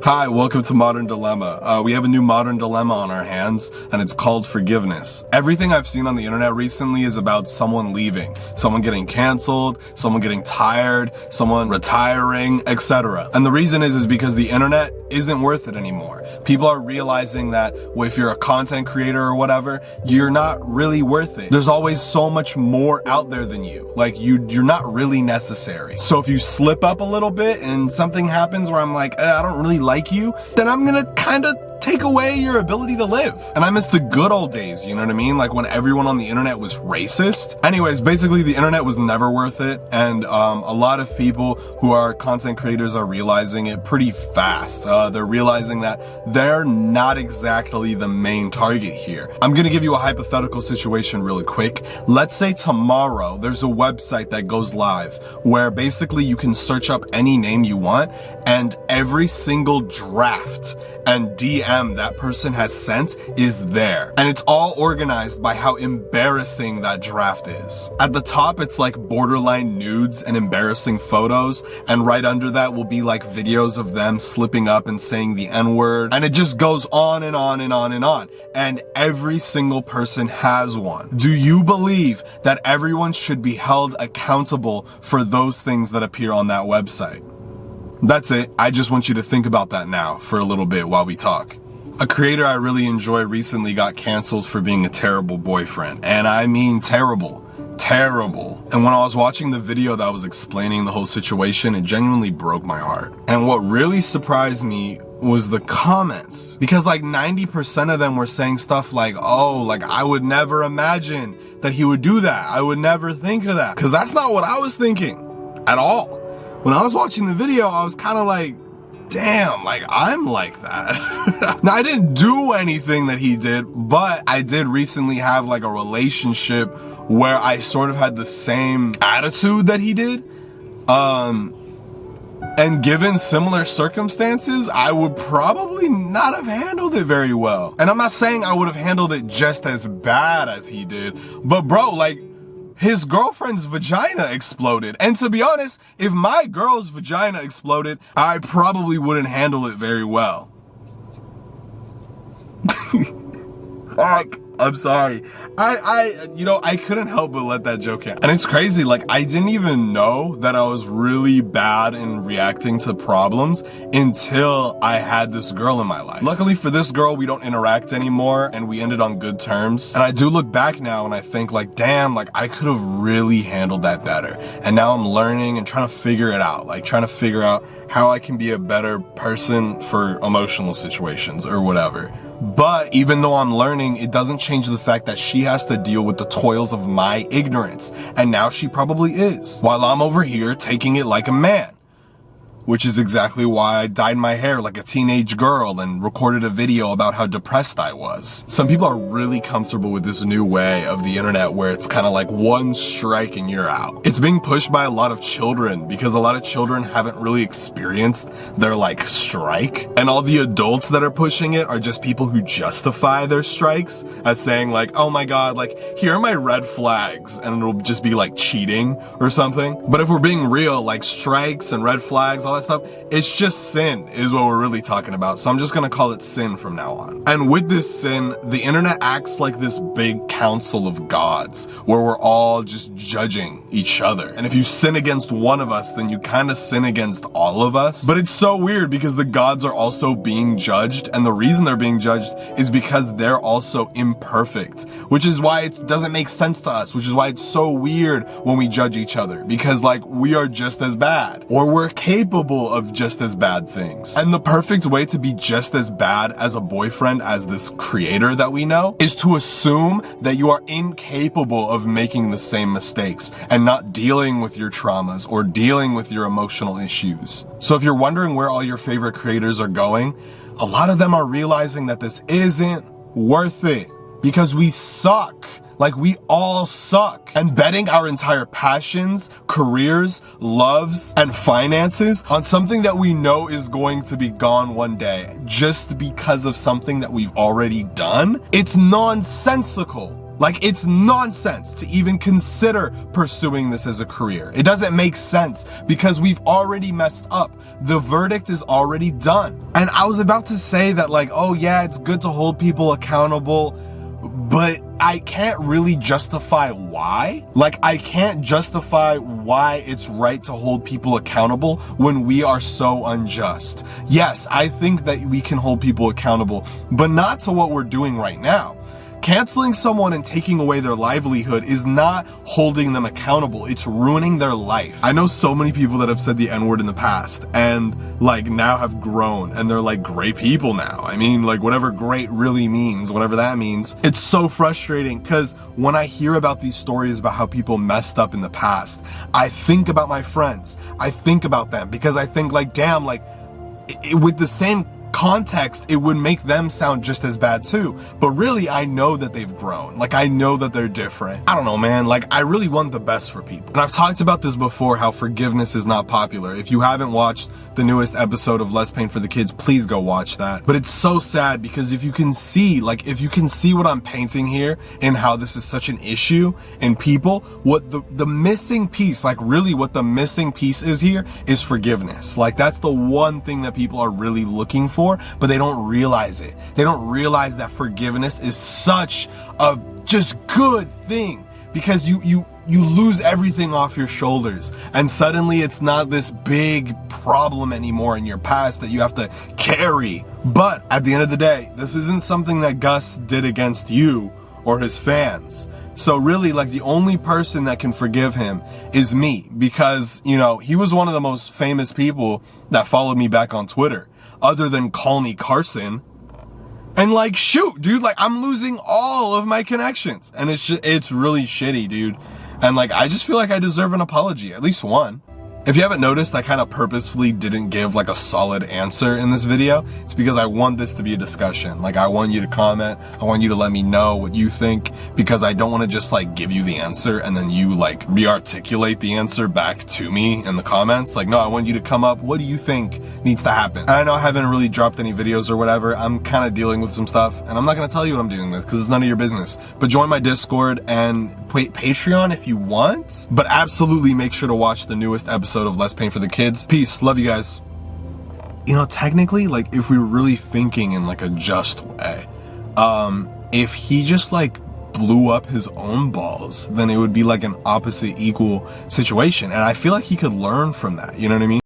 Hi, welcome to Modern Dilemma. We have a new modern dilemma on our hands, and it's called forgiveness. Everything I've seen on the internet recently is about someone leaving, someone getting canceled, someone getting tired, someone retiring, etc. And the reason is because the internet isn't worth it anymore. People are realizing that if you're a content creator or whatever, you're not really worth it. There's always so much more out there than you. Like, you're not really necessary. So if you slip up a little bit and something happens where I'm like, I don't really like you, then I'm gonna kind of take away your ability to live. And I miss the good old days, you know what I mean? Like when everyone on the internet was racist. Anyways, basically the internet was never worth it. And a lot of people who are content creators are realizing it pretty fast. They're realizing that they're not exactly the main target here. I'm gonna give you a hypothetical situation really quick. Let's say tomorrow there's a website that goes live where basically you can search up any name you want and every single draft and DM that person has sent is there. And it's all organized by how embarrassing that draft is. At the top, it's like borderline nudes and embarrassing photos. And right under that will be like videos of them slipping up and saying the N-word. And it just goes on and on and on and on. And every single person has one. Do you believe that everyone should be held accountable for those things that appear on that website? That's it. I just want you to think about that now for a little bit while we talk. A creator I really enjoy recently got canceled for being a terrible boyfriend. And I mean terrible. Terrible. And when I was watching the video that was explaining the whole situation, it genuinely broke my heart. And what really surprised me was the comments. Because like 90% of them were saying stuff like, oh, like I would never imagine that he would do that. I would never think of that. Because that's not what I was thinking at all. When I was watching the video, I was kind of like, damn, like I'm like that. Now I didn't do anything that he did, but I did recently have like a relationship where I sort of had the same attitude that he did. And given similar circumstances, I would probably not have handled it very well. And I'm not saying I would have handled it just as bad as he did, but bro, like, his girlfriend's vagina exploded. And to be honest, if my girl's vagina exploded, I probably wouldn't handle it very well. Fuck. I'm sorry. I couldn't help but let that joke out. And it's crazy, like I didn't even know that I was really bad in reacting to problems until I had this girl in my life. Luckily for this girl, we don't interact anymore and we ended on good terms. And I do look back now and I think like, damn, like I could have really handled that better. And now I'm learning and trying to figure it out, like trying to figure out how I can be a better person for emotional situations or whatever. But even though I'm learning, it doesn't change the fact that she has to deal with the toils of my ignorance. And now she probably is. While I'm over here taking it like a man. Which is exactly why I dyed my hair like a teenage girl and recorded a video about how depressed I was. Some people are really comfortable with this new way of the internet where it's kind of like one strike and you're out. It's being pushed by a lot of children because a lot of children haven't really experienced their like strike. And all the adults that are pushing it are just people who justify their strikes as saying like, oh my God, like here are my red flags, and it'll just be like cheating or something. But if we're being real, like strikes and red flags, all that stuff, it's just sin is what we're really talking about. So I'm just gonna call it sin from now on. And with this sin, the internet acts like this big council of gods where we're all just judging each other. And if you sin against one of us, then you kind of sin against all of us. But it's so weird because the gods are also being judged, and the reason they're being judged is because they're also imperfect, which is why it doesn't make sense to us, which is why it's so weird when we judge each other, because like we are just as bad, or we're capable of just as bad things. And the perfect way to be just as bad as a boyfriend as this creator that we know is to assume that you are incapable of making the same mistakes and not dealing with your traumas or dealing with your emotional issues. So if you're wondering where all your favorite creators are going, a lot of them are realizing that this isn't worth it because we suck. Like we all suck. And betting our entire passions, careers, loves, and finances on something that we know is going to be gone one day just because of something that we've already done, it's nonsensical. Like, it's nonsense to even consider pursuing this as a career. It doesn't make sense because we've already messed up. The verdict is already done. And I was about to say that, like, oh yeah, it's good to hold people accountable, but I can't really justify why. Like, I can't justify why it's right to hold people accountable when we are so unjust. Yes, I think that we can hold people accountable, but not to what we're doing right now. Canceling someone and taking away their livelihood is not holding them accountable. It's ruining their life. I know so many people that have said the N-word in the past and like now have grown and they're like great people now. I mean, like whatever great really means, whatever that means. It's so frustrating because when I hear about these stories about how people messed up in the past, I think about my friends. I think about them because I think like, damn, like with the same context, it would make them sound just as bad too. But really, I know that they've grown. Like, I know that they're different. I don't know, man. Like, I really want the best for people. And I've talked about this before, how forgiveness is not popular. If you haven't watched the newest episode of Less Pain for the Kids, please go watch that. But it's so sad because if you can see what I'm painting here and how this is such an issue in people, what the missing piece, like really what the missing piece is here is forgiveness. Like, that's the one thing that people are really looking for, but they don't realize it. They don't realize that forgiveness is such a just good thing because you lose everything off your shoulders and suddenly it's not this big problem anymore in your past that you have to carry. But at the end of the day, this isn't something that Gus did against you or his fans. So really, like, the only person that can forgive him is me because, you know, he was one of the most famous people that followed me back on Twitter, other than Call Me Carson. And like, shoot, dude, like I'm losing all of my connections and it's really shitty, dude. And like, I just feel like I deserve an apology, at least one. If you haven't noticed, I kind of purposefully didn't give like a solid answer in this video. It's because I want this to be a discussion. Like, I want you to comment. I want you to let me know what you think because I don't want to just like give you the answer and then you like re-articulate the answer back to me in the comments. Like, no, I want you to come up. What do you think needs to happen? I know I haven't really dropped any videos or whatever. I'm kind of dealing with some stuff and I'm not going to tell you what I'm dealing with because it's none of your business. But join my Discord and Patreon if you want. But absolutely make sure to watch the newest episode of Less Pain for the Kids. Peace. Love you guys. You know, technically, like, if we were really thinking in like a just way, if he just like blew up his own balls, then it would be like an opposite equal situation. And I feel like he could learn from that. You know what I mean?